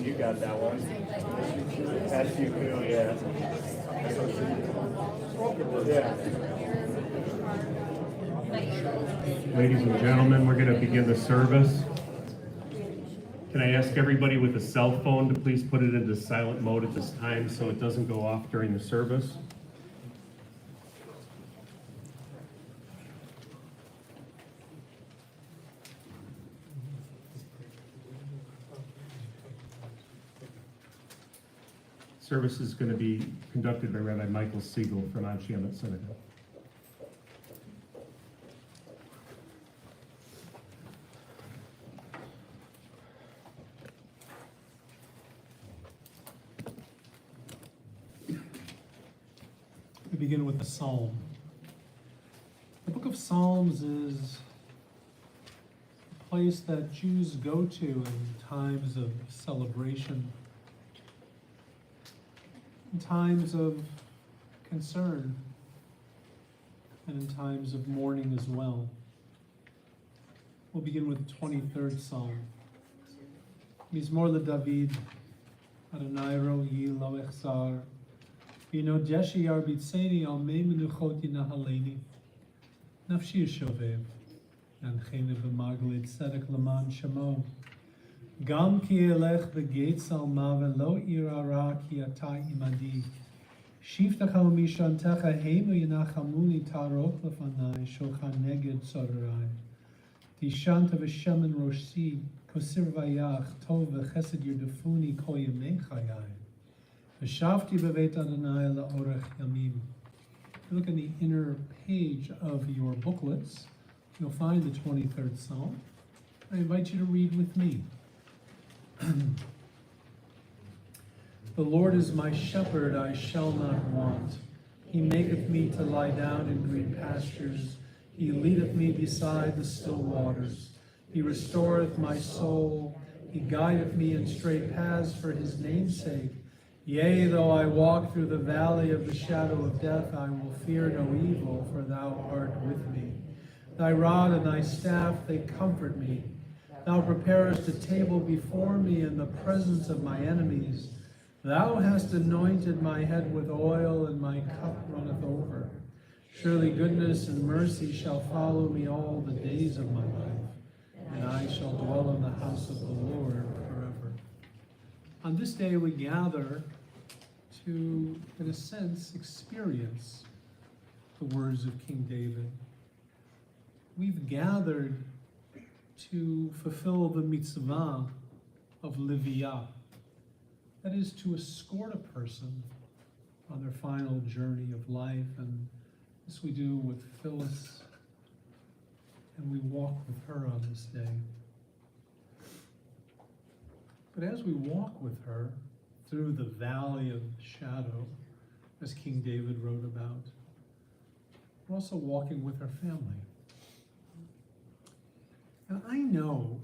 You got that one. That's you too, yeah. Yeah. Ladies and gentlemen, we're going to begin the service. Can I ask everybody with a cell phone to please put it into silent mode at this time so it doesn't go off during the service? Service is going to be conducted by Rabbi Michael Siegel from Anshe Emet Synagogue. We begin with the Psalm. The book of Psalms is a place that Jews go to in times of celebration, in times of concern, and in times of mourning as well. We'll begin with the 23rd Psalm. Mizmor LeDavid, Adonai ro'i lo echzar, v'nodeshi arbitzeni al mei menuchot yinahaleni, nafshi yishovev, yancheni b'magli tzedek leman shemo. Gam ki elech b'geit salma v'lo ira ra ki ata imadi. Shiftecha u'mishantecha heimu yinachamuni tarok lefanai shulchan neged tzorai. Tishanta v'shemen roshi kosir vayach tov v'chesed yerdefuni kol yemei chayai. V'shavti b'veit Adonai la'orech yamim. If you look in the inner page of your booklets, you'll find the 23rd Psalm. I invite you to read with me. The Lord is my shepherd, I shall not want. He maketh me to lie down in green pastures. He leadeth me beside the still waters. He restoreth my soul. He guideth me in straight paths for his name's sake. Yea, though I walk through the valley of the shadow of death, I will fear no evil, for thou art with me. Thy rod and thy staff, they comfort me. Thou preparest a table before me in the presence of my enemies. Thou hast anointed my head with oil, and my cup runneth over. Surely goodness and mercy shall follow me all the days of my life, and I shall dwell in the house of the Lord forever. On this day we gather to, in a sense, experience the words of King David. We've gathered to fulfill the mitzvah of Liviyah, that is, to escort a person on their final journey of life, and this we do with Phyllis, and we walk with her on this day. But as we walk with her through the valley of shadow, as King David wrote about, we're also walking with her family. Now, I know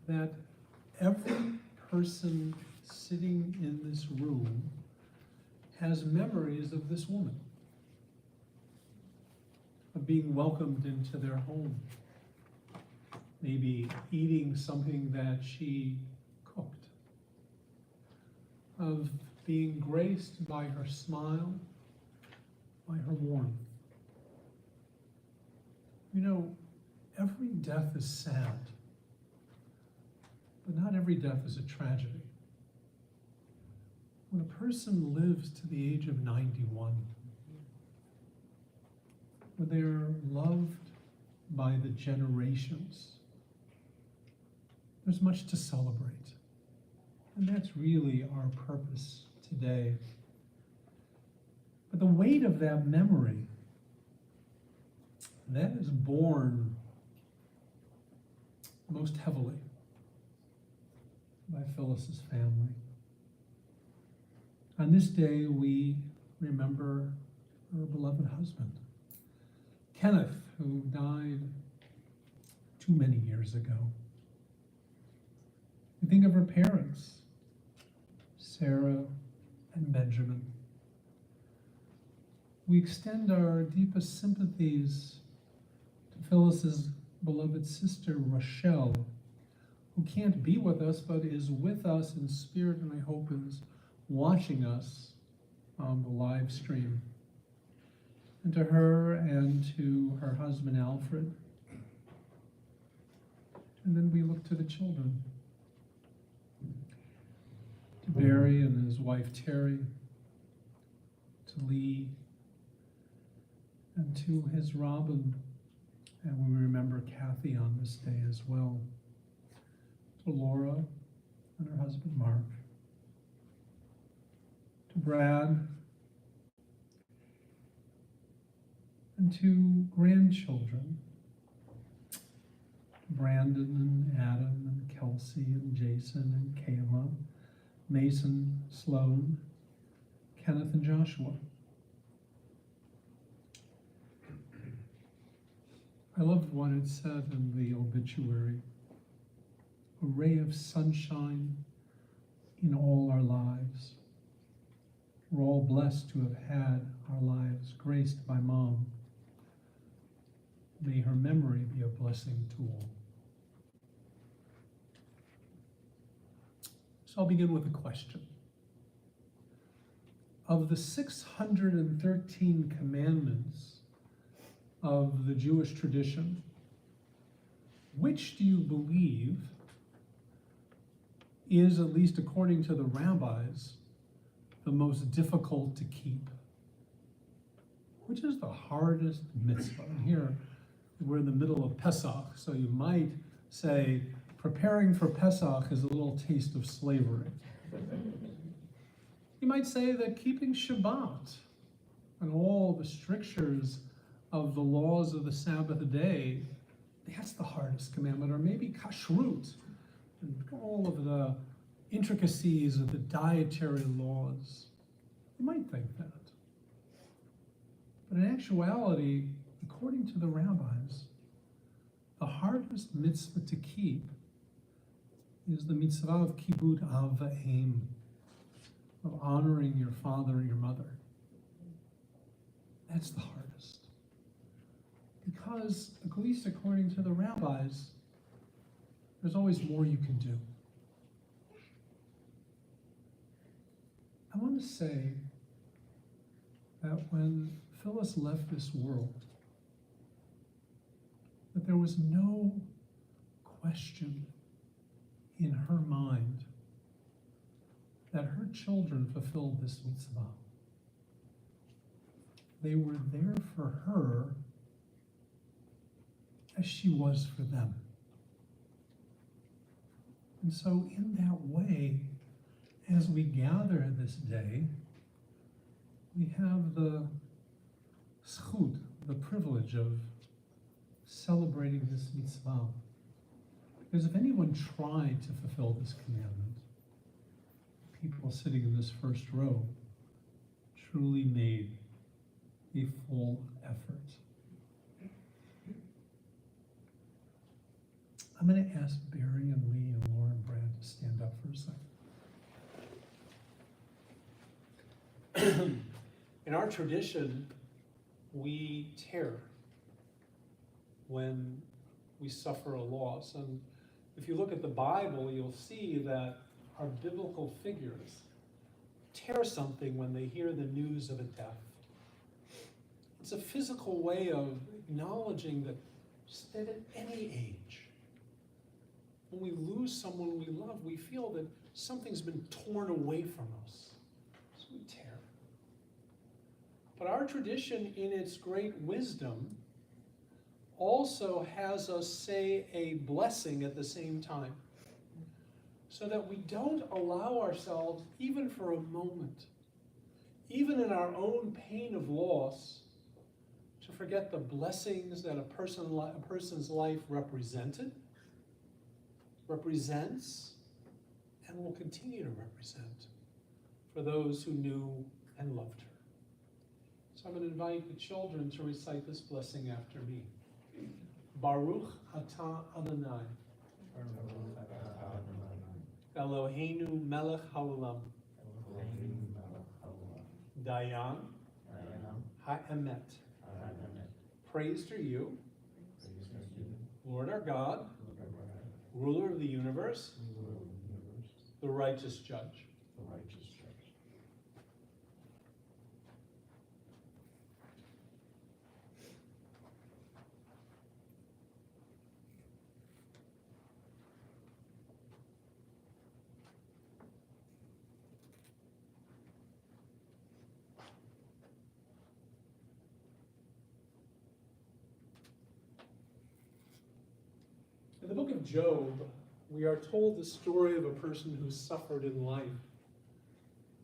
that every person sitting in this room has memories of this woman, of being welcomed into their home, maybe eating something that she cooked, of being graced by her smile, by her warmth. You know, every death is sad, but not every death is a tragedy. When a person lives to the age of 91, when they're loved by the generations, there's much to celebrate. And that's really our purpose today. But the weight of that memory, that is borne most heavily by Phyllis's family. On this day, we remember her beloved husband, Kenneth, who died too many years ago. We think of her parents, Sarah and Benjamin. We extend our deepest sympathies to Phyllis's beloved sister, Rochelle, who can't be with us, but is with us in spirit, and I hope is watching us on the live stream. And to her and to her husband, Alfred. And then we look to the children. To Barry and his wife, Terry. To Lee. And to his Robin. And we remember Kathy on this day as well. To Laura and her husband, Mark. To Brad. And to grandchildren. Brandon and Adam and Kelsey and Jason and Kayla, Mason, Sloan, Kenneth and Joshua. I loved what it said in the obituary. A ray of sunshine in all our lives. We're all blessed to have had our lives graced by Mom. May her memory be a blessing to all. So I'll begin with a question. Of the 613 commandments of the Jewish tradition, which do you believe is, at least according to the rabbis, the most difficult to keep? Which is the hardest mitzvah? And here, we're in the middle of Pesach, so you might say, preparing for Pesach is a little taste of slavery. You might say that keeping Shabbat and all the strictures of the laws of the Sabbath day, that's the hardest commandment, or maybe kashrut, and all of the intricacies of the dietary laws. You might think that. But in actuality, according to the rabbis, the hardest mitzvah to keep is the mitzvah of kibud av v'em, of honoring your father and your mother. That's the hardest. Because, at least according to the rabbis, there's always more you can do. I want to say that when Phyllis left this world, that there was no question in her mind that her children fulfilled this mitzvah. They were there for her as she was for them. And so in that way, as we gather this day, we have the zchut, the privilege of celebrating this mitzvah. Because if anyone tried to fulfill this commandment, people sitting in this first row truly made a full effort. I'm going to ask Barry and Lee and Laura and Brad to stand up for a second. In our tradition, we tear when we suffer a loss. And if you look at the Bible, you'll see that our biblical figures tear something when they hear the news of a death. It's a physical way of acknowledging that at any age, when we lose someone we love, we feel that something's been torn away from us. So we tear. But our tradition, in its great wisdom, also has us say a blessing at the same time, so that we don't allow ourselves, even for a moment, even in our own pain of loss, to forget the blessings that a person's life represents, and will continue to represent for those who knew and loved her. So I'm going to invite the children to recite this blessing after me. Baruch atah Adonai, Eloheinu melech haolam, Dayan ha'emet. Praise to you, Lord our God, ruler of the universe, the righteous judge. In the book of Job, we are told the story of a person who suffered in life.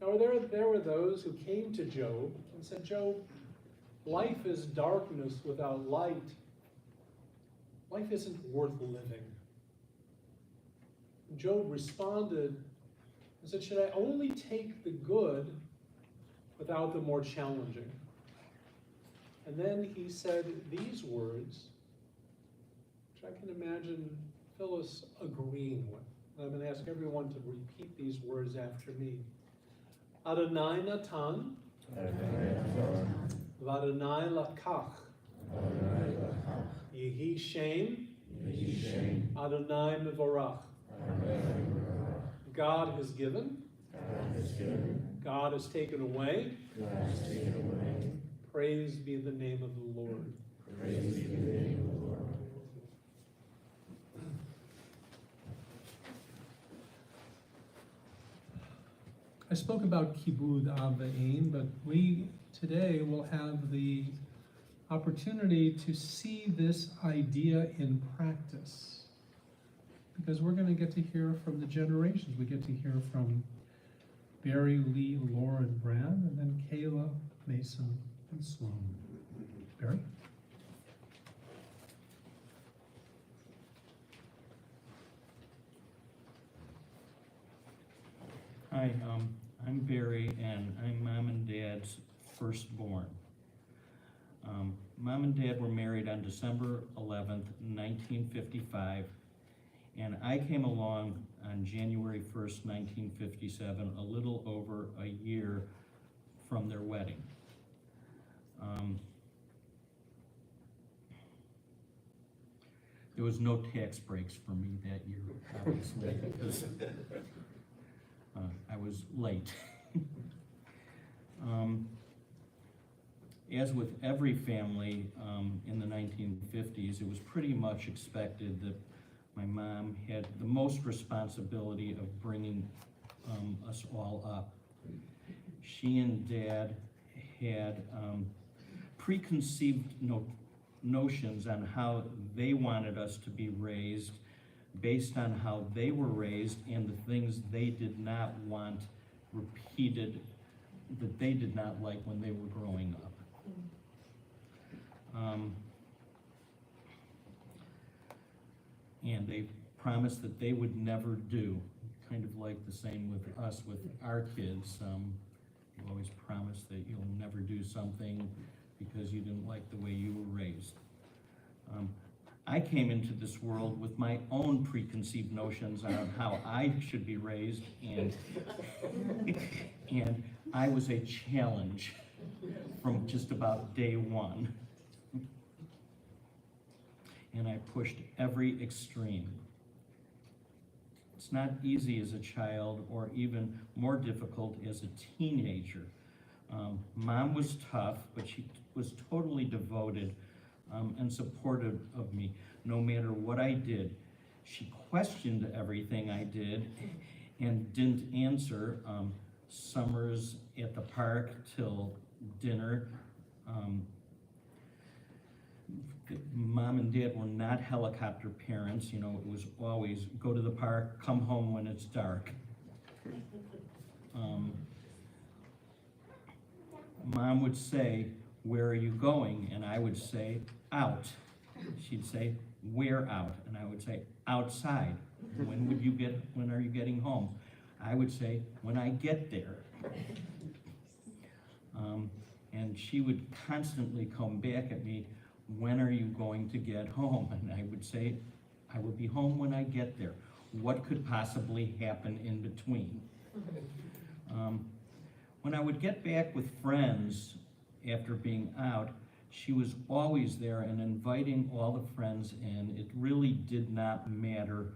Now, there were those who came to Job and said, Job, life is darkness without light. Life isn't worth living. And Job responded and said, should I only take the good without the more challenging? And then he said these words, which I can imagine Phyllis agreeing with. And I'm going to ask everyone to repeat these words after me. Adonai Natan, V'Adonai Lakach, Yehi Shem, Adonai Mevorach. God has given, God has taken away. Praise be the name of the Lord. I spoke about Kibud Av V'Ein, but we today will have the opportunity to see this idea in practice, because we're going to get to hear from the generations. We get to hear from Barry, Lee, Laura, and Brad, and then Kayla, Mason, and Sloan. Barry? Hi, I'm Barry, and I'm Mom and Dad's firstborn. Mom and Dad were married on December 11th, 1955, and I came along on January 1st, 1957, a little over a year from their wedding. There was no tax breaks for me that year, obviously, because I was late. As with every family in the 1950s, it was pretty much expected that my mom had the most responsibility of bringing us all up. She and Dad had preconceived notions on how they wanted us to be raised, based on how they were raised and the things they did not want repeated, that they did not like when they were growing up. And they promised that they would never do, kind of like the same with us, with our kids. You always promise that you'll never do something because you didn't like the way you were raised. I came into this world with my own preconceived notions on how I should be raised, and I was a challenge from just about day one. And I pushed every extreme. It's not easy as a child, or even more difficult as a teenager. Mom was tough, but she was totally devoted and supportive of me, no matter what I did. She questioned everything I did and didn't answer. Summers at the park till dinner. Mom and Dad were not helicopter parents. You know, it was always go to the park, come home when it's dark. Mom would say, "Where are you going?" And I would say, "Out." She'd say, "Where out?" And I would say, "Outside." When are you getting home? I would say, "When I get there." And she would constantly come back at me, "When are you going to get home?" And I would say, "I will be home when I get there." What could possibly happen in between? When I would get back with friends after being out, she was always there and inviting all the friends in. It really did not matter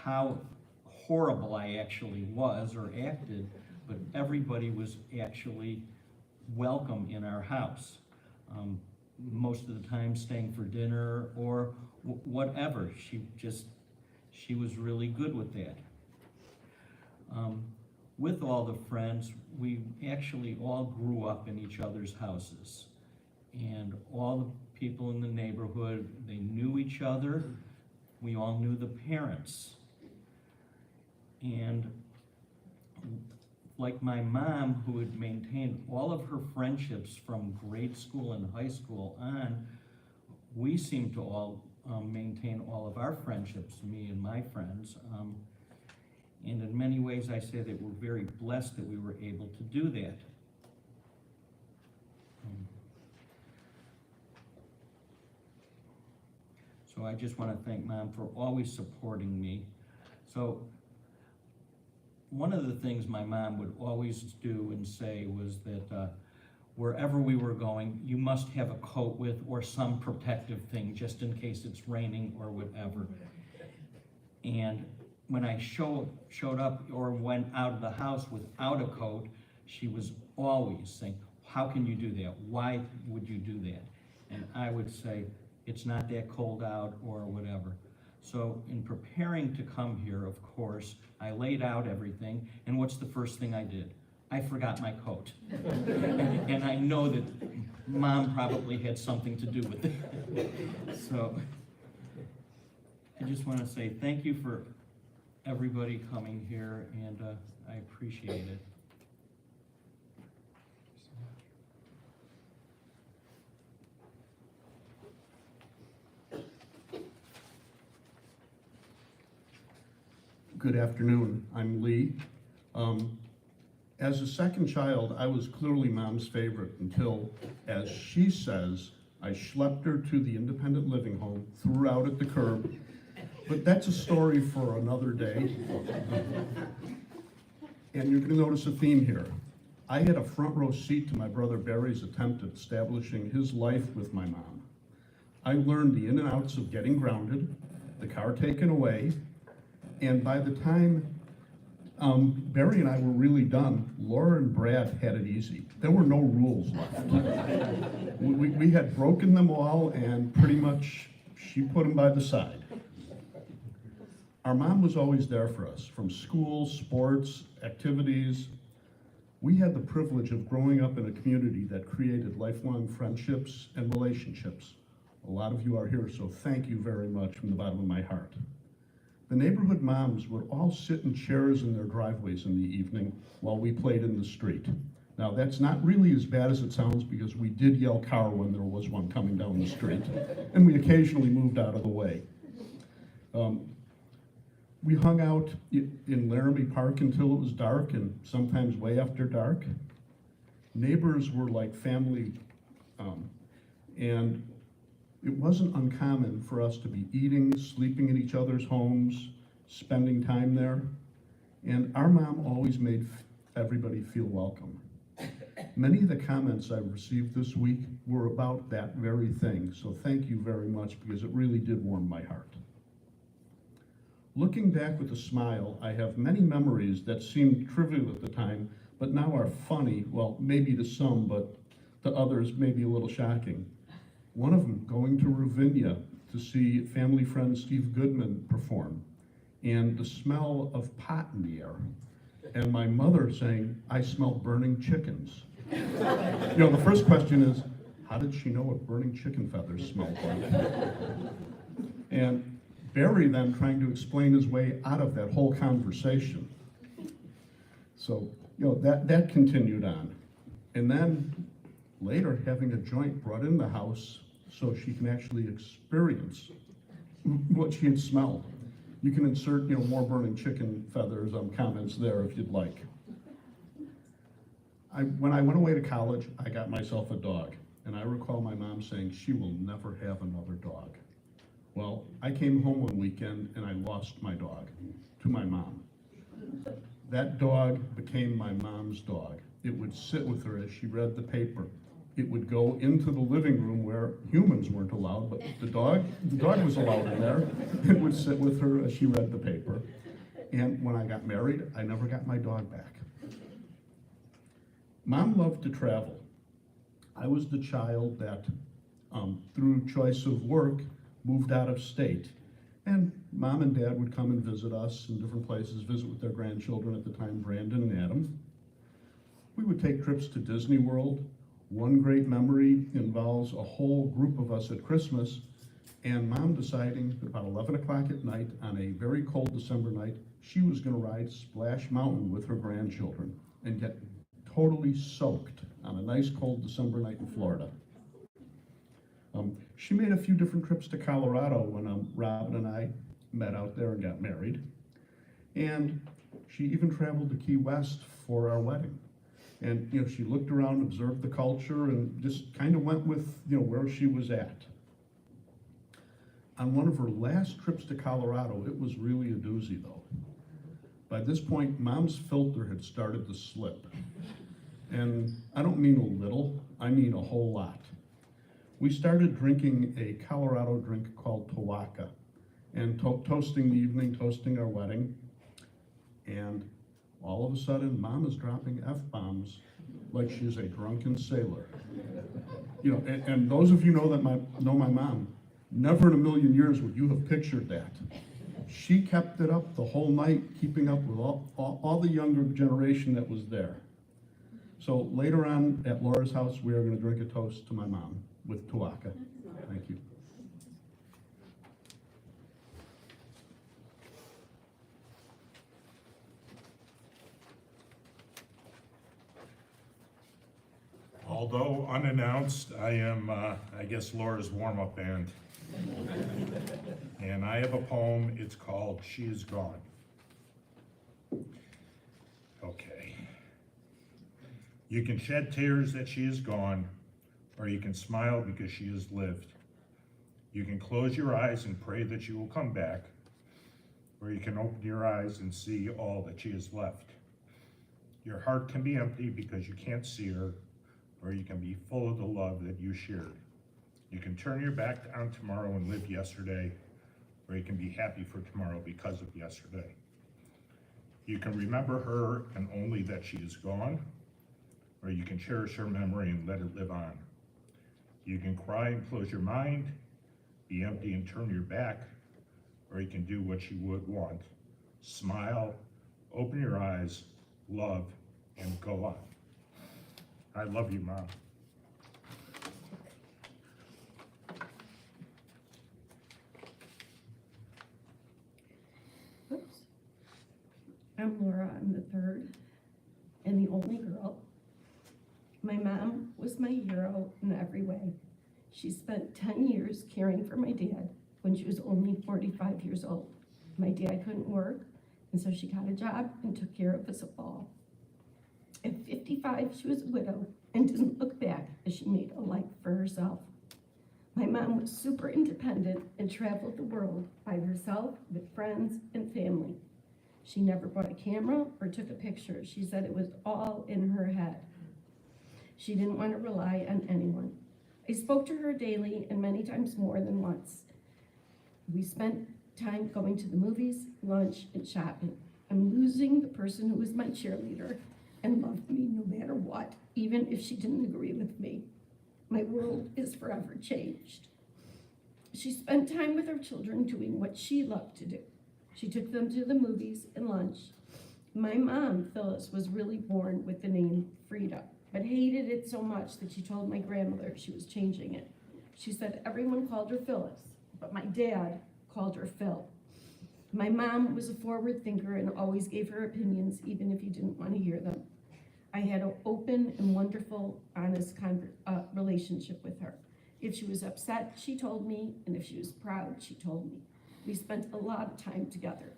how horrible I actually was or acted, but everybody was actually welcome in our house. Most of the time staying for dinner or whatever. She was really good with that. With all the friends, we actually all grew up in each other's houses. And all the people in the neighborhood, they knew each other. We all knew the parents. And like my mom, who had maintained all of her friendships from grade school and high school on, we seemed to all maintain all of our friendships, me and my friends. And in many ways, I say that we're very blessed that we were able to do that. So I just want to thank Mom for always supporting me. So one of the things my mom would always do and say was that wherever we were going, you must have a coat with or some protective thing just in case it's raining or whatever. And when I showed up or went out of the house without a coat, she was always saying, how can you do that? Why would you do that? And I would say, it's not that cold out or whatever. So in preparing to come here, of course, I laid out everything, and what's the first thing I did? I forgot my coat. And I know that Mom probably had something to do with it. So I just want to say thank you for everybody coming here, and I appreciate it. Good afternoon, I'm Lee. As a second child, I was clearly Mom's favorite until, as she says, I schlepped her to the independent living home, threw her out at the curb, but that's a story for another day. And you're gonna notice a theme here. I had a front row seat to my brother Barry's attempt at establishing his life with my mom. I learned the in and outs of getting grounded, the car taken away, and by the time Barry and I were really done, Laura and Brad had it easy. There were no rules left. We had broken them all, and pretty much she put them by the side. Our mom was always there for us, from school, sports, activities. We had the privilege of growing up in a community that created lifelong friendships and relationships. A lot of you are here, so thank you very much from the bottom of my heart. The neighborhood moms would all sit in chairs in their driveways in the evening while we played in the street. Now, that's not really as bad as it sounds, because we did yell car when there was one coming down the street, and we occasionally moved out of the way. We hung out in Laramie Park until it was dark, and sometimes way after dark. Neighbors were like family, and it wasn't uncommon for us to be eating, sleeping in each other's homes, spending time there. And our mom always made everybody feel welcome. Many of the comments I've received this week were about that very thing, so thank you very much, because it really did warm my heart. Looking back with a smile, I have many memories that seemed trivial at the time, but now are funny, well, maybe to some, but to others maybe a little shocking. One of them, going to Ravinia to see family friend Steve Goodman perform, and the smell of pot in the air, and my mother saying, I smell burning chickens. You know, the first question is, how did she know what burning chicken feathers smelled like? And Barry then trying to explain his way out of that whole conversation. So, you know, that continued on. And then later having a joint brought in the house so she can actually experience what she had smelled. You can insert, you know, more burning chicken feathers comments there if you'd like. When I went away to college, I got myself a dog, and I recall my mom saying she will never have another dog. Well, I came home one weekend and I lost my dog to my mom. That dog became my mom's dog. It would sit with her as she read the paper it would go into the living room where humans weren't allowed, but the dog was allowed in there. It would sit with her as she read the paper. And when I got married, I never got my dog back. Mom loved to travel. I was the child that, through choice of work, moved out of state. And Mom and Dad would come and visit us in different places, visit with their grandchildren at the time, Brandon and Adam. We would take trips to Disney World. One great memory involves a whole group of us at Christmas, and Mom deciding about 11 o'clock at night on a very cold December night, she was gonna ride Splash Mountain with her grandchildren and get totally soaked on a nice cold December night in Florida. She made a few different trips to Colorado when Robin and I met out there and got married. And she even traveled to Key West for our wedding. And she looked around, observed the culture, and just kind of went with where she was at. On one of her last trips to Colorado, it was really a doozy though. By this point, Mom's filter had started to slip. And I don't mean a little, I mean a whole lot. We started drinking a Colorado drink called Tawaka, and toasting the evening, toasting our wedding. And all of a sudden, Mom is dropping F-bombs like she's a drunken sailor. And those of you know my mom, never in a million years would you have pictured that. She kept it up the whole night, keeping up with all the younger generation that was there. So later on at Laura's house, we are going to drink a toast to my mom with Tawaka. Thank you. Although unannounced, I am, I guess, Laura's warm-up band. And I have a poem, it's called She Is Gone. Okay. You can shed tears that she is gone, or you can smile because she has lived. You can close your eyes and pray that she will come back, or you can open your eyes and see all that she has left. Your heart can be empty because you can't see her, or you can be full of the love that you shared. You can turn your back on tomorrow and live yesterday, or you can be happy for tomorrow because of yesterday. You can remember her and only that she is gone, or you can cherish her memory and let it live on. You can cry and close your mind, be empty and turn your back, or you can do what you would want. Smile, open your eyes, love, and go on. I love you, Mom. Oops. I'm Laura, I'm the third and the only girl. My mom was my hero in every way. She spent 10 years caring for my dad when she was only 45 years old. My dad couldn't work, and so she got a job and took care of us all. At 55, she was a widow and didn't look back as she made a life for herself. My mom was super independent and traveled the world by herself with friends and family. She never bought a camera or took a picture. She said it was all in her head. She didn't want to rely on anyone. I spoke to her daily and many times more than once. We spent time going to the movies, lunch, and shopping. I'm losing the person who was my cheerleader and loved me no matter what, even if she didn't agree with me. My world is forever changed. She spent time with her children doing what she loved to do. She took them to the movies and lunch. My mom, Phyllis, was really born with the name Frieda, but hated it so much that she told my grandmother she was changing it. She said everyone called her Phyllis, but my dad called her Phil. My mom was a forward thinker and always gave her opinions, even if you didn't want to hear them. I had an open and wonderful, honest relationship with her. If she was upset, she told me, and if she was proud, she told me. We spent a lot of time together.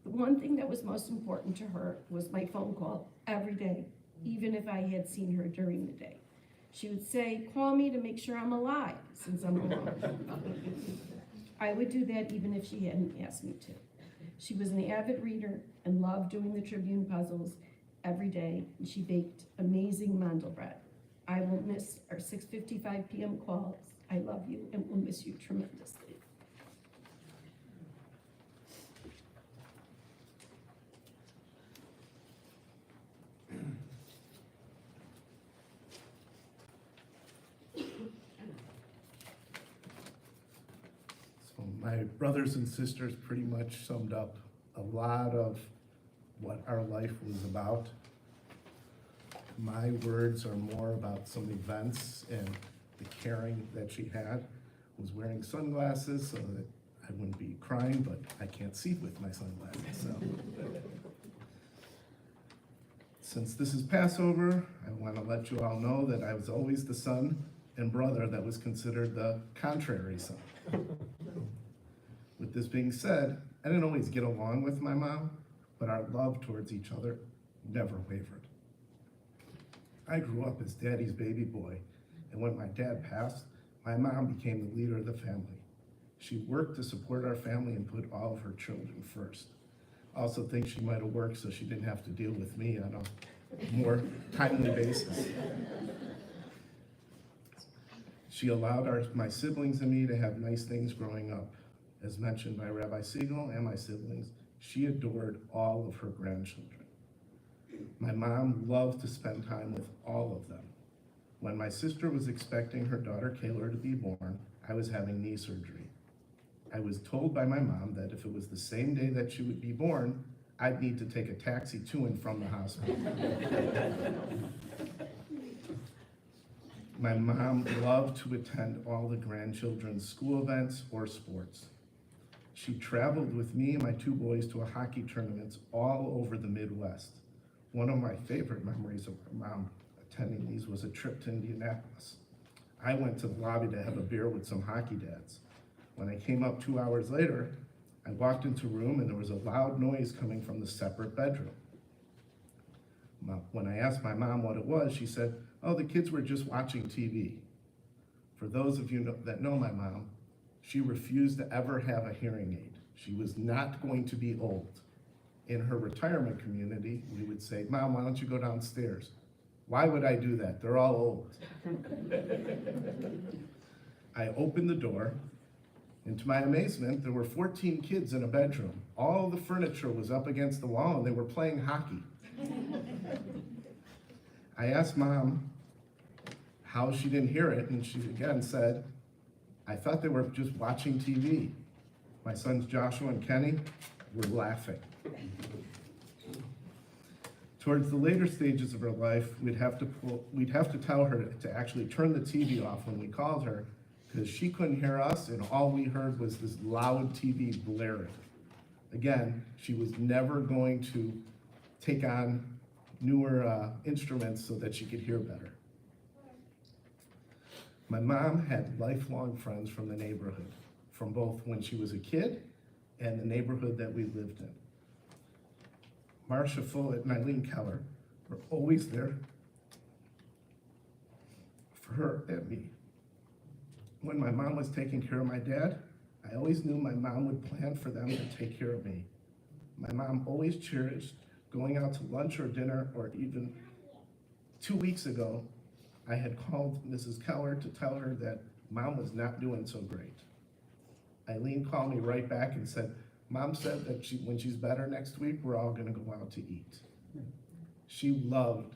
The one thing that was most important to her was my phone call every day, even if I had seen her during the day. She would say, call me to make sure I'm alive, since I'm alone. I would do that even if she hadn't asked me to. She was an avid reader and loved doing the Tribune puzzles every day, and she baked amazing mandel bread. I will miss our 6:55 p.m. calls. I love you and will miss you tremendously. So my brothers and sisters pretty much summed up a lot of what our life was about. My words are more about some events and the caring that she had. Was wearing sunglasses so that I wouldn't be crying, but I can't see with my sunglasses, so. Since this is Passover, I want to let you all know that I was always the son and brother that was considered the contrary son. With this being said, I didn't always get along with my mom, but our love towards each other never wavered. I grew up as daddy's baby boy, and when my dad passed, my mom became the leader of the family. She worked to support our family and put all of her children first. I also think she might have worked so she didn't have to deal with me on a more timely basis. She allowed my siblings and me to have nice things growing up. As mentioned by Rabbi Siegel and my siblings, she adored all of her grandchildren. My mom loved to spend time with all of them. When my sister was expecting her daughter Kayla to be born, I was having knee surgery. I was told by my mom that if it was the same day that she would be born, I'd need to take a taxi to and from the hospital. My mom loved to attend all the grandchildren's school events or sports. She traveled with me and my two boys to hockey tournaments all over the Midwest. One of my favorite memories of my mom attending these was a trip to Indianapolis. I went to the lobby to have a beer with some hockey dads. When I came up 2 hours later, I walked into a room and there was a loud noise coming from the separate bedroom. When I asked my mom what it was, she said, "Oh, the kids were just watching TV." For those of you that know my mom, she refused to ever have a hearing aid. She was not going to be old. In her retirement community, we would say, "Mom, why don't you go downstairs?" Why would I do that? They're all old. I opened the door, and to my amazement, there were 14 kids in a bedroom. All the furniture was up against the wall, and they were playing hockey. I asked Mom how she didn't hear it, and she again said, "I thought they were just watching TV." My sons Joshua and Kenny were laughing. Towards the later stages of her life, we'd have to tell her to actually turn the TV off when we called her, because she couldn't hear us, and all we heard was this loud TV blaring. Again, she was never going to take on newer instruments so that she could hear better. My mom had lifelong friends from the neighborhood, from both when she was a kid and the neighborhood that we lived in. Marcia Follett and Eileen Keller were always there for her and me. When my mom was taking care of my dad, I always knew my mom would plan for them to take care of me. My mom always cherished going out to lunch or dinner, or even 2 weeks ago, I had called Mrs. Keller to tell her that Mom was not doing so great. Eileen called me right back and said, "Mom said that when she's better next week, we're all gonna go out to eat." She loved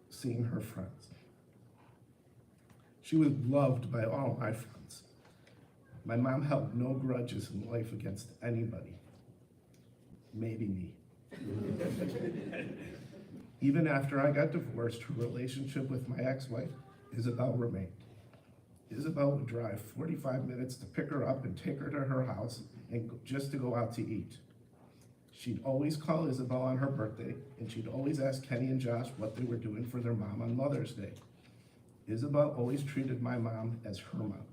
seeing her friends. She was loved by all my friends. My mom held no grudges in life against anybody, maybe me. Even after I got divorced, her relationship with my ex-wife, Isabel, remained. Isabel would drive 45 minutes to pick her up and take her to her house and just to go out to eat. She'd always call Isabel on her birthday, and she'd always ask Kenny and Josh what they were doing for their mom on Mother's Day. Isabel always treated my mom as her mom.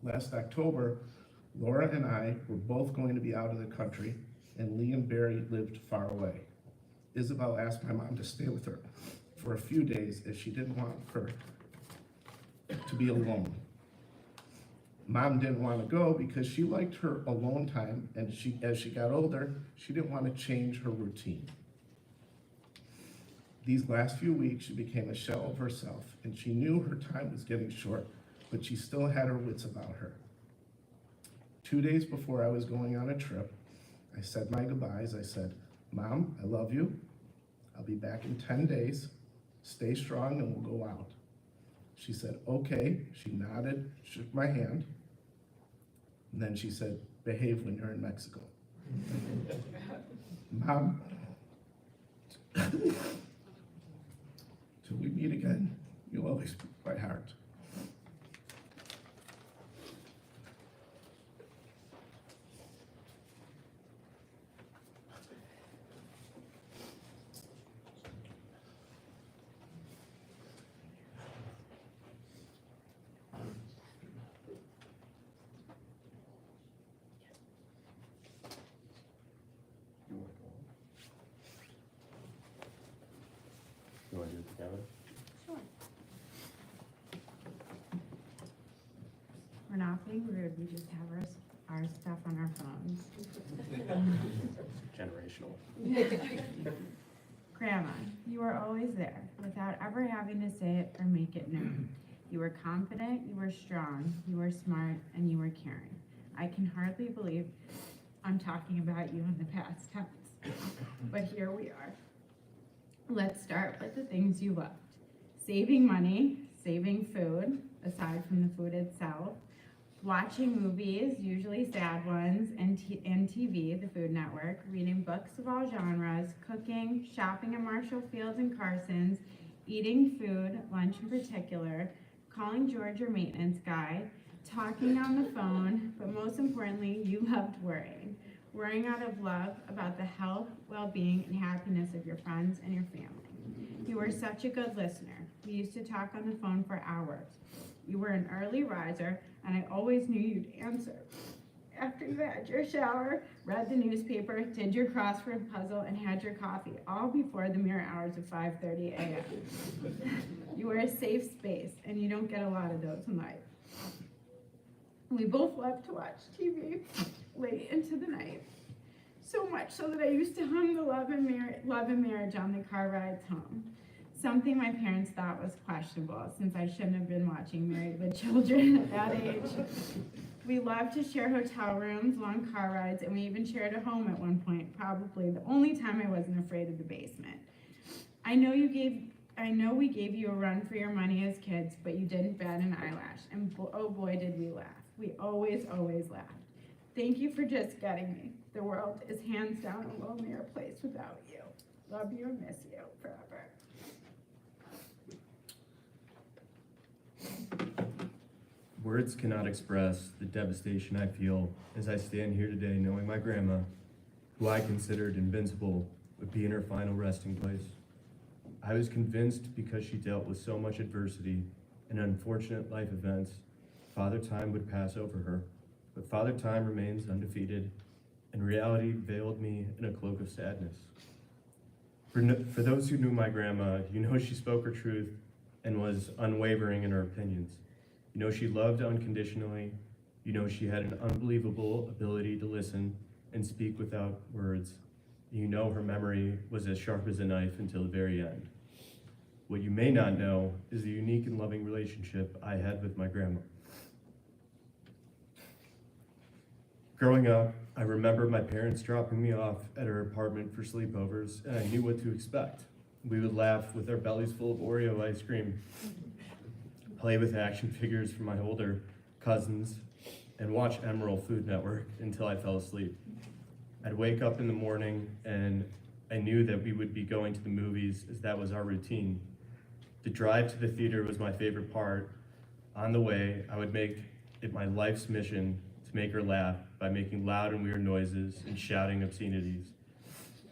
Last October, Laura and I were both going to be out of the country, and Lee and Barry lived far away. Isabel asked my mom to stay with her for a few days as she didn't want her to be alone. Mom didn't want to go because she liked her alone time, and as she got older, she didn't want to change her routine. These last few weeks, she became a shell of herself, and she knew her time was getting short, but she still had her wits about her. 2 days before I was going on a trip, I said my goodbyes. I said, "Mom, I love you. I'll be back in 10 days. Stay strong and we'll go out." She said, "Okay." She nodded, shook my hand, and then she said, "Behave when you're in Mexico." Mom, till we meet again, you'll always be my heart. You want to do it together? Sure. We're not being rude, we just have our stuff on our phones. Generational. Grandma, you were always there, without ever having to say it or make it known. You were confident, you were strong, you were smart, and you were caring. I can hardly believe I'm talking about you in the past tense, but here we are. Let's start with the things you loved. Saving money, saving food, aside from the food itself, watching movies, usually sad ones, and TV, the Food Network, reading books of all genres, cooking, shopping at Marshall Fields and Carson's, eating food, lunch in particular, calling George your maintenance guy, talking on the phone, but most importantly, you loved worrying. Worrying out of love about the health, well-being, and happiness of your friends and your family. You were such a good listener. We used to talk on the phone for hours. You were an early riser, and I always knew you'd answer. After you had your shower, read the newspaper, did your crossword puzzle, and had your coffee, all before the mere hours of 5:30 a.m. You were a safe space, and you don't get a lot of those in life. We both loved to watch TV late into the night. So much so that I used to hum the Love and Marriage on the car rides home. Something my parents thought was questionable, since I shouldn't have been watching Married with Children at that age. We loved to share hotel rooms, long car rides, and we even shared a home at one point, probably the only time I wasn't afraid of the basement. I know we gave you a run for your money as kids, but you didn't bat an eyelash, and oh boy did we laugh. We always laughed. Thank you for just getting me. The world is hands down a lonelier place without you. Love you and miss you forever. Words cannot express the devastation I feel as I stand here today knowing my grandma, who I considered invincible, would be in her final resting place. I was convinced because she dealt with so much adversity and unfortunate life events, Father Time would pass over her. But Father Time remains undefeated, and reality veiled me in a cloak of sadness. For those who knew my grandma, you know she spoke her truth and was unwavering in her opinions. You know she loved unconditionally. You know she had an unbelievable ability to listen and speak without words. You know her memory was as sharp as a knife until the very end. What you may not know is the unique and loving relationship I had with my grandma. Growing up, I remember my parents dropping me off at her apartment for sleepovers, and I knew what to expect. We would laugh with our bellies full of Oreo ice cream, play with action figures from my older cousins, and watch Emerald Food Network until I fell asleep. I'd wake up in the morning and I knew that we would be going to the movies, as that was our routine. The drive to the theater was my favorite part. On the way, I would make it my life's mission to make her laugh by making loud and weird noises and shouting obscenities.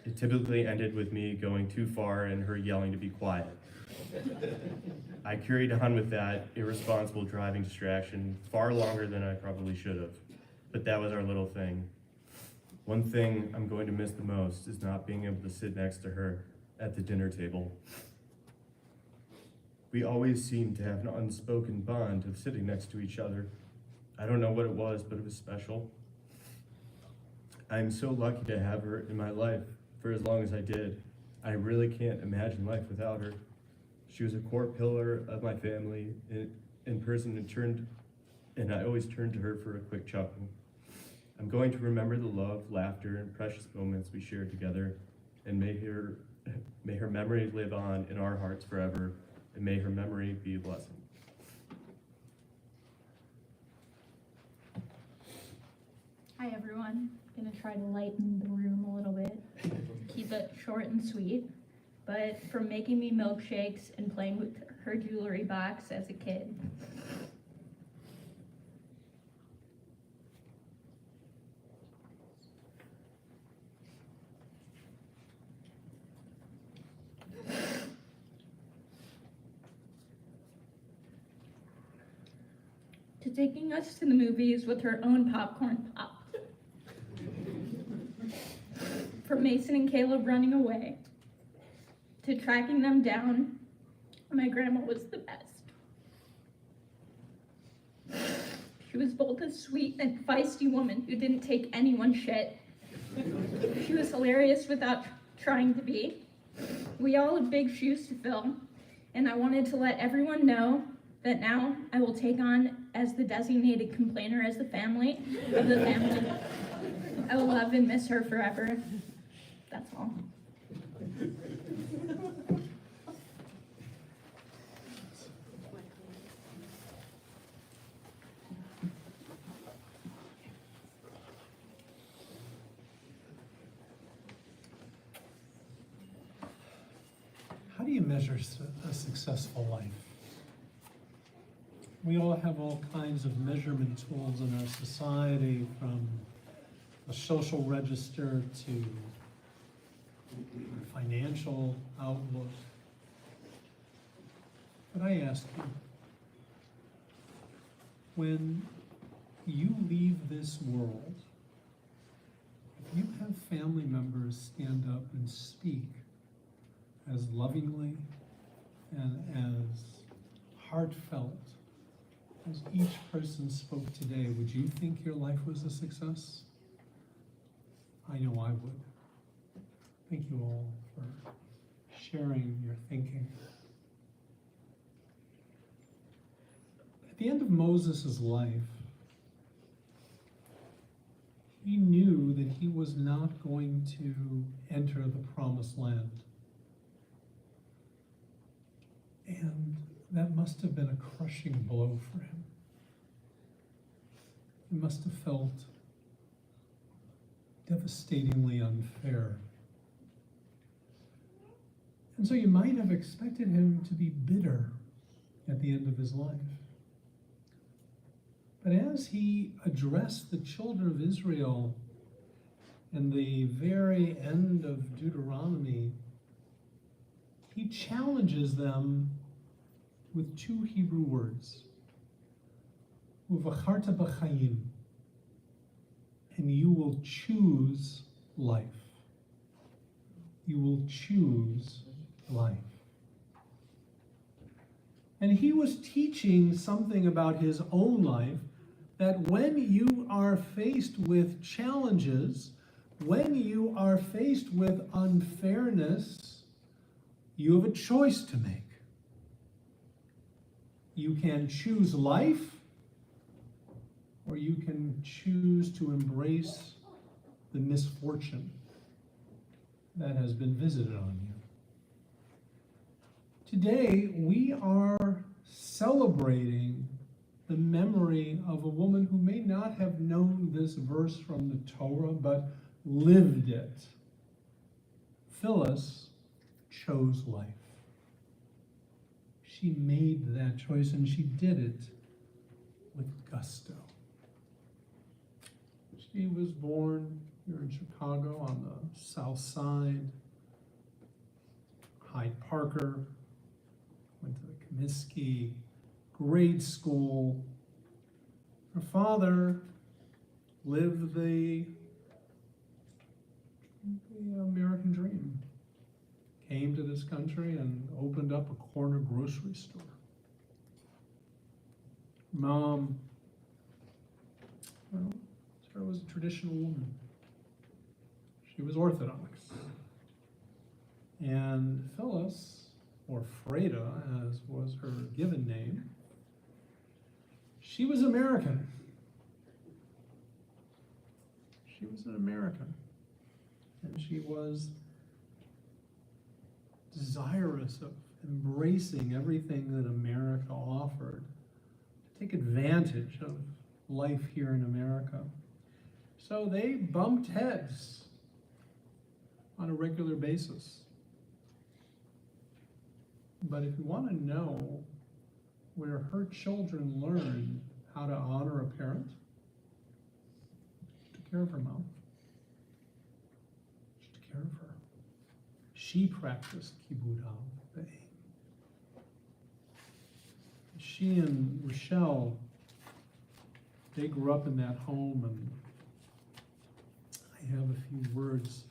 It typically ended with me going too far and her yelling to be quiet. I carried on with that irresponsible driving distraction far longer than I probably should have, but that was our little thing. One thing I'm going to miss the most is not being able to sit next to her at the dinner table. We always seemed to have an unspoken bond of sitting next to each other. I don't know what it was, but it was special. I'm so lucky to have her in my life for as long as I did. I really can't imagine life without her. She was a core pillar of my family in person, and I always turned to her for a quick chuckle. I'm going to remember the love, laughter, and precious moments we shared together, and may her memory live on in our hearts forever, and may her memory be a blessing. Hi everyone, gonna try to lighten the room a little bit, keep it short and sweet, but from making me milkshakes and playing with her jewelry box as a kid. To taking us to the movies with her own popcorn pop. From Mason and Caleb running away, to tracking them down, my grandma was the best. She was both a sweet and feisty woman who didn't take anyone's shit. She was hilarious without trying to be. We all have big shoes to fill, and I wanted to let everyone know that now I will take on as the designated complainer as the family of the family. I will love and miss her forever. That's all. How do you measure a successful life? We all have all kinds of measurement tools in our society, from the social register to financial outlook. But I ask you, when you leave this world, if you have family members stand up and speak as lovingly and as heartfelt as each person spoke today, would you think your life was a success? I know I would. Thank you all for sharing your thinking. At the end of Moses' life, he knew that he was not going to enter the promised land. And that must have been a crushing blow for him. He must have felt devastatingly unfair. And so you might have expected him to be bitter at the end of his life. But as he addressed the children of Israel in the very end of Deuteronomy, he challenges them with two Hebrew words, Uvacharta b'chayim, and you will choose life. You will choose life. And he was teaching something about his own life, that when you are faced with challenges, when you are faced with unfairness, you have a choice to make. You can choose life, or you can choose to embrace the misfortune that has been visited on you. Today, we are celebrating the memory of a woman who may not have known this verse from the Torah, but lived it. Phyllis chose life. She made that choice, and she did it with gusto. She was born here in Chicago on the South Side, Hyde Parker, went to the Comiskey grade school. Her father lived the American dream. Came to this country and opened up a corner grocery store. Mom, well, Sarah was a traditional woman. She was Orthodox. And Phyllis, or Frieda, as was her given name, she was American. She was an American. And she was desirous of embracing everything that America offered, to take advantage of life here in America. So they bumped heads on a regular basis. But if you want to know where her children learned how to honor a parent, she took care of her mom. She took care of her. She practiced kibbud av v'eim. She and Rochelle, they grew up in that home, and I have a few words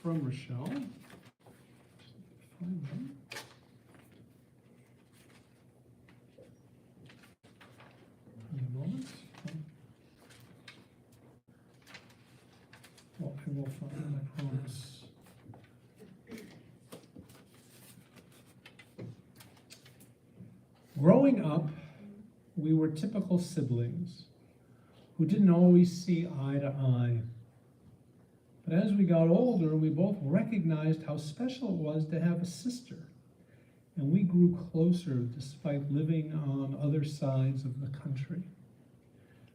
from Rochelle. Find them. In a moment. Well, I will find them, I promise. Growing up, we were typical siblings who didn't always see eye to eye. But as we got older, we both recognized how special it was to have a sister. And we grew closer despite living on other sides of the country.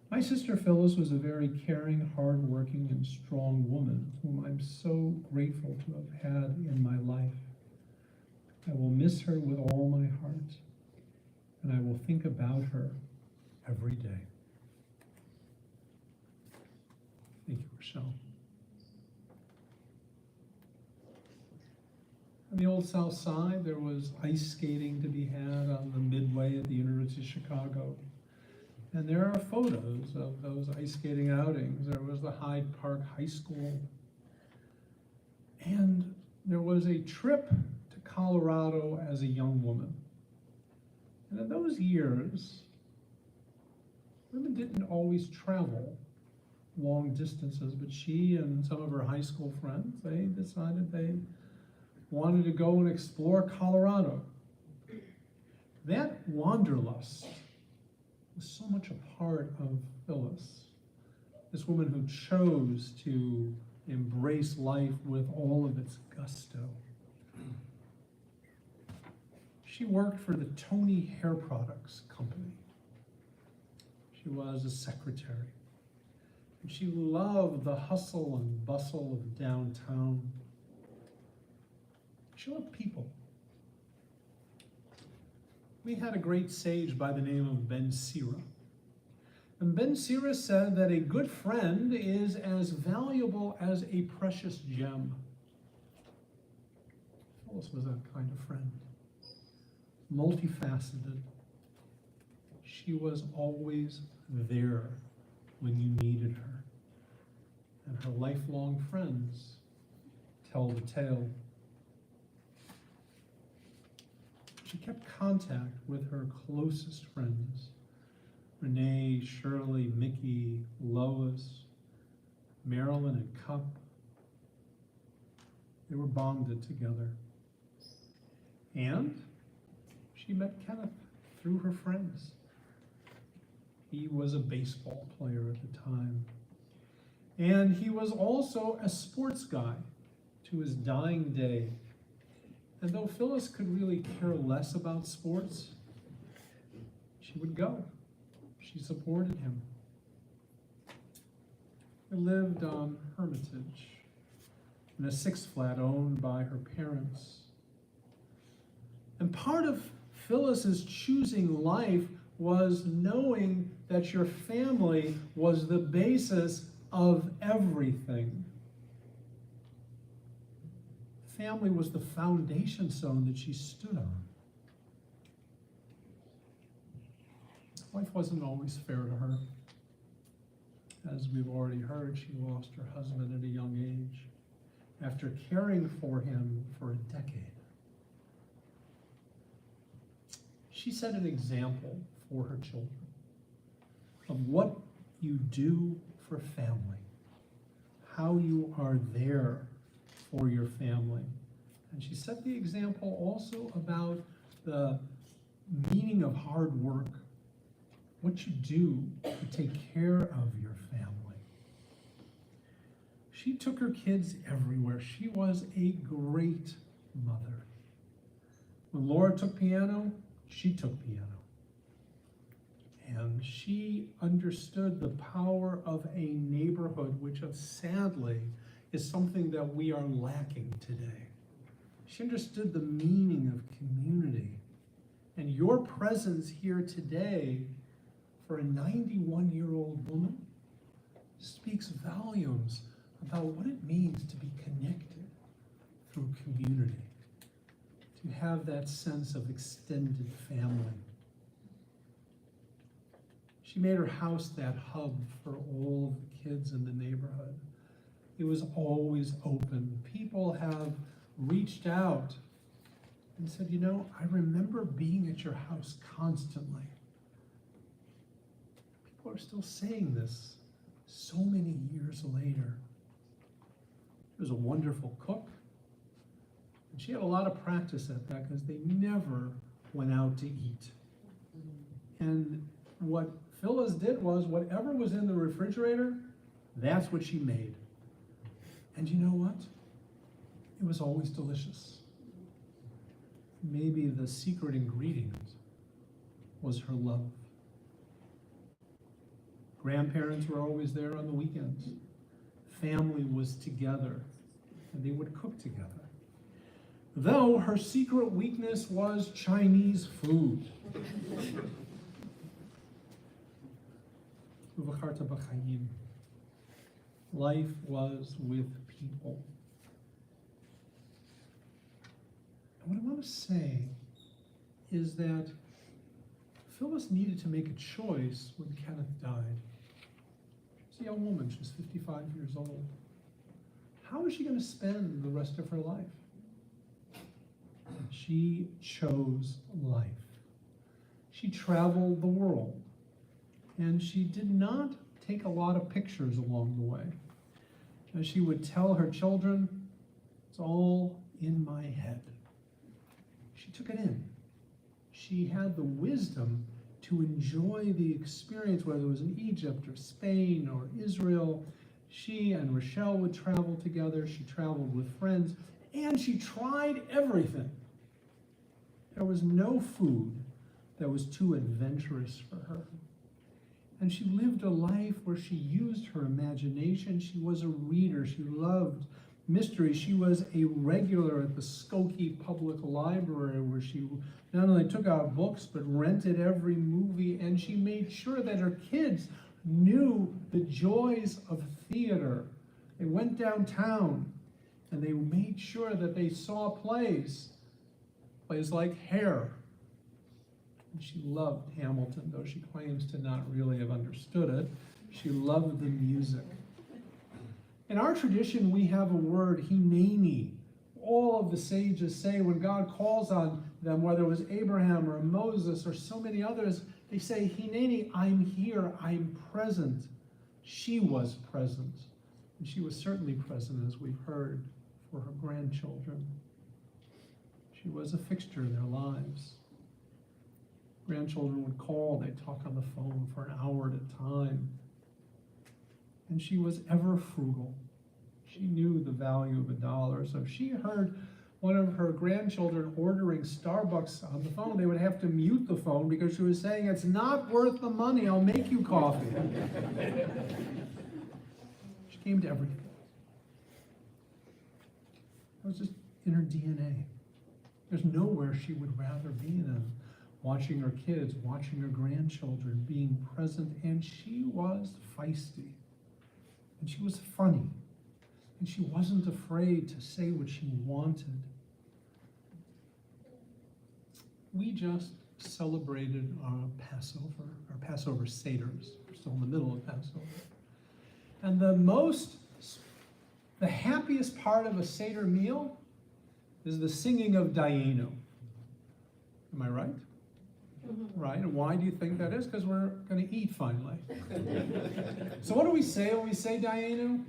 My sister Phyllis was a very caring, hardworking, and strong woman whom I'm so grateful to have had in my life. I will miss her with all my heart, and I will think about her every day. Thank you, Rochelle. On the Old South Side, there was ice skating to be had on the Midway at the University of Chicago. And there are photos of those ice skating outings. There was the Hyde Park High School. And there was a trip to Colorado as a young woman. And in those years, women didn't always travel long distances, but she and some of her high school friends, they decided they wanted to go and explore Colorado. That wanderlust was so much a part of Phyllis, this woman who chose to embrace life with all of its gusto. She worked for the Tony Hair Products Company. She was a secretary. And she loved the hustle and bustle of downtown. She loved people. We had a great sage by the name of Ben Sira. And Ben Sira said that a good friend is as valuable as a precious gem. Phyllis was that kind of friend. Multifaceted. She was always there when you needed her. And her lifelong friends tell the tale. She kept contact with her closest friends, Renee, Shirley, Mickey, Lois, Marilyn, and Cup. They were bonded together. And she met Kenneth through her friends. He was a baseball player at the time. And he was also a sports guy to his dying day. And though Phyllis could really care less about sports, she would go. She supported him. They lived on Hermitage in a six-flat owned by her parents. And part of Phyllis's choosing life was knowing that your family was the basis of everything. Family was the foundation stone that she stood on. Life wasn't always fair to her. As we've already heard, she lost her husband at a young age after caring for him for a decade. She set an example for her children of what you do for family, how you are there for your family. And she set the example also about the meaning of hard work, what you do to take care of your family. She took her kids everywhere. She was a great mother. When Laura took piano, she took piano. And she understood the power of a neighborhood, which sadly is something that we are lacking today. She understood the meaning of community. And your presence here today for a 91-year-old woman speaks volumes about what it means to be connected through community, to have that sense of extended family. She made her house that hub for all of the kids in the neighborhood. It was always open. People have reached out and said, you know, I remember being at your house constantly. People are still saying this so many years later. She was a wonderful cook. And she had a lot of practice at that because they never went out to eat. And what Phyllis did was whatever was in the refrigerator, that's what she made. And you know what? It was always delicious. Maybe the secret ingredient was her love. Grandparents were always there on the weekends. Family was together, and they would cook together. Though her secret weakness was Chinese food. Life was with people. And what I want to say is that Phyllis needed to make a choice when Kenneth died. She's a young woman, she's 55 years old. How is she going to spend the rest of her life? She chose life. She traveled the world, and she did not take a lot of pictures along the way. As she would tell her children, it's all in my head. She took it in. She had the wisdom to enjoy the experience, whether it was in Egypt or Spain or Israel. She and Rochelle would travel together. She traveled with friends, and she tried everything. There was no food that was too adventurous for her. And she lived a life where she used her imagination. She was a reader. She loved mystery. She was a regular at the Skokie Public Library, where she not only took out books, but rented every movie, and she made sure that her kids knew the joys of theater. They went downtown, and they made sure that they saw plays like Hair. And she loved Hamilton, though she claims to not really have understood it. She loved the music. In our tradition, we have a word, hineni. All of the sages say when God calls on them, whether it was Abraham or Moses or so many others, they say, hineni, I'm here, I'm present. She was present. And she was certainly present, as we've heard, for her grandchildren. She was a fixture in their lives. Grandchildren would call, they'd talk on the phone for an hour at a time. And she was ever frugal. She knew the value of $1. So if she heard one of her grandchildren ordering Starbucks on the phone, they would have to mute the phone because she was saying, it's not worth the money, I'll make you coffee. She came to everything. It was just in her DNA. There's nowhere she would rather be than watching her kids, watching her grandchildren, being present, and she was feisty, and she was funny, and she wasn't afraid to say what she wanted. We just celebrated our Passover Seders. We're still in the middle of Passover. And the happiest part of a Seder meal is the singing of Dayenu. Am I right? Right, and why do you think that is? Because we're going to eat finally. So what do we say when we say Dayenu?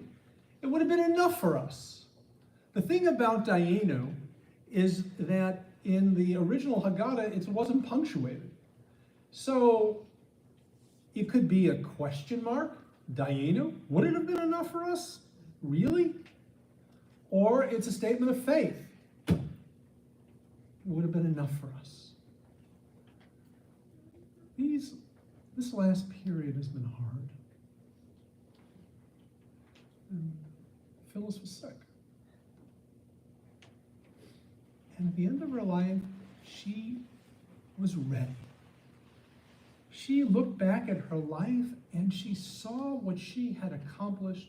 It would have been enough for us. The thing about Dayenu is that in the original Haggadah, it wasn't punctuated. So it could be a question mark, Dayenu, would it have been enough for us? Really? Or it's a statement of faith. It would have been enough for us. This last period has been hard. And Phyllis was sick. And at the end of her life, she was ready. She looked back at her life and she saw what she had accomplished,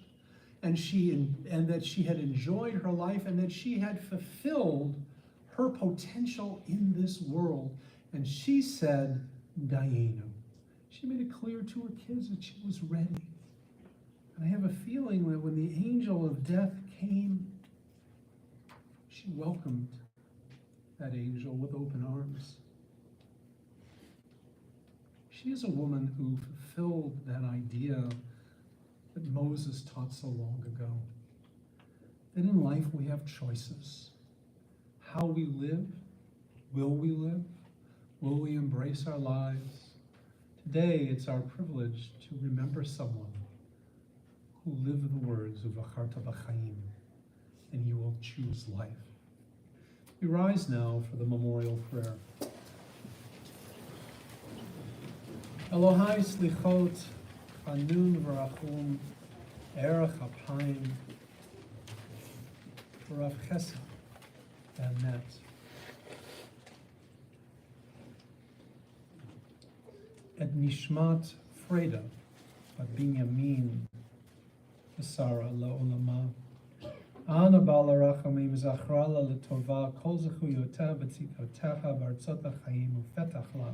and that she had enjoyed her life, and that she had fulfilled her potential in this world. And she said, Dayenu. She made it clear to her kids that she was ready. And I have a feeling that when the angel of death came, she welcomed that angel with open arms. She is a woman who fulfilled that idea that Moses taught so long ago. That in life we have choices. How we live, will we live? Will we embrace our lives? Today it's our privilege to remember someone who lived the words of V'charta b'chaim, and you will choose life. We rise now for the memorial prayer. Elohai slichot, chanun v'rachum, erech apayim, v'rav chesed, v'emet. Et nishmat Frieda, bat Binyamin, v'sara la'olama. Ana bala rachamim zachrala l'tova kol zechuyotah v'tzikotecha v'artzot ha'chaim u'fetach la.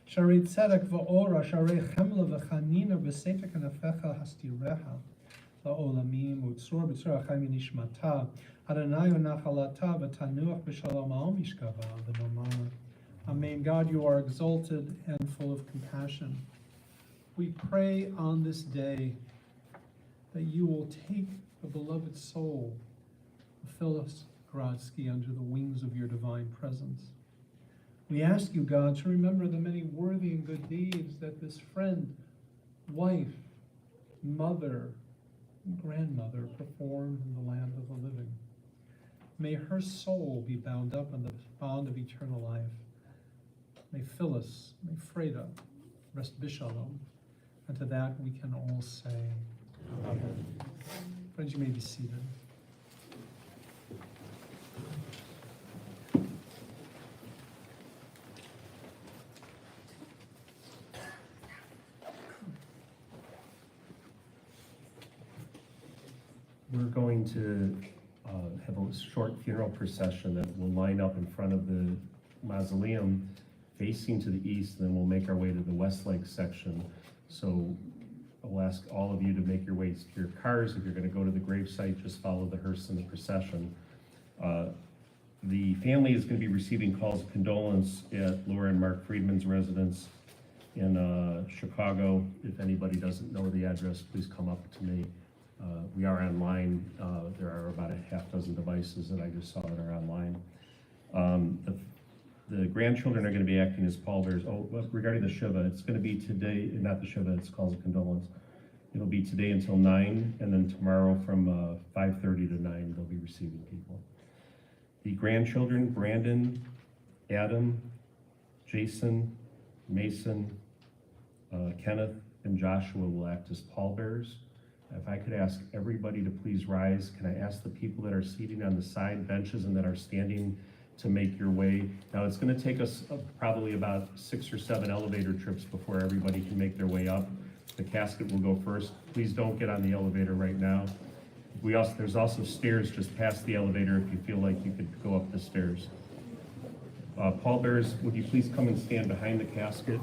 Sharei tzedek v'ora, sharei chemla v'chanina v'sefer kanafecha hastireha la'olamim u'tzur b'tzur ha'chaim nishmata. Adonai u'nachalata v'tanuach b'shalom al mishkava v'nomar. Amen. God, you are exalted and full of compassion. We pray on this day that you will take the beloved soul of Phyllis Grodsky under the wings of your divine presence. We ask you, God, to remember the many worthy and good deeds that this friend, wife, mother, and grandmother performed in the land of the living. May her soul be bound up in the bond of eternal life. May Phyllis, may Frieda rest b'shalom, and to that we can all say, Amen. Friends, you may be seated. We're going to have a short funeral procession that will line up in front of the mausoleum facing to the east, and then we'll make our way to the Westlake section. So I'll ask all of you to make your way to your cars. If you're going to go to the gravesite, just follow the hearse in the procession. The family is going to be receiving calls of condolence at Laura and Mark Friedman's residence in Chicago. If anybody doesn't know the address, please come up to me. We are online. There are about a half dozen devices that I just saw that are online. The grandchildren are going to be acting as pallbearers. Oh, regarding the Shiva, it's going to be today, not the Shiva, it's calls of condolence. It'll be today until 9, and then tomorrow from 5:30 to 9, they'll be receiving people. The grandchildren, Brandon, Adam, Jason, Mason, Kenneth, and Joshua will act as pallbearers. If I could ask everybody to please rise, can I ask the people that are seating on the side benches and that are standing to make your way? Now, it's going to take us probably about 6 or 7 elevator trips before everybody can make their way up. The casket will go first. Please don't get on the elevator right now. There's also stairs just past the elevator if you feel like you could go up the stairs. Pallbearers, would you please come and stand behind the casket?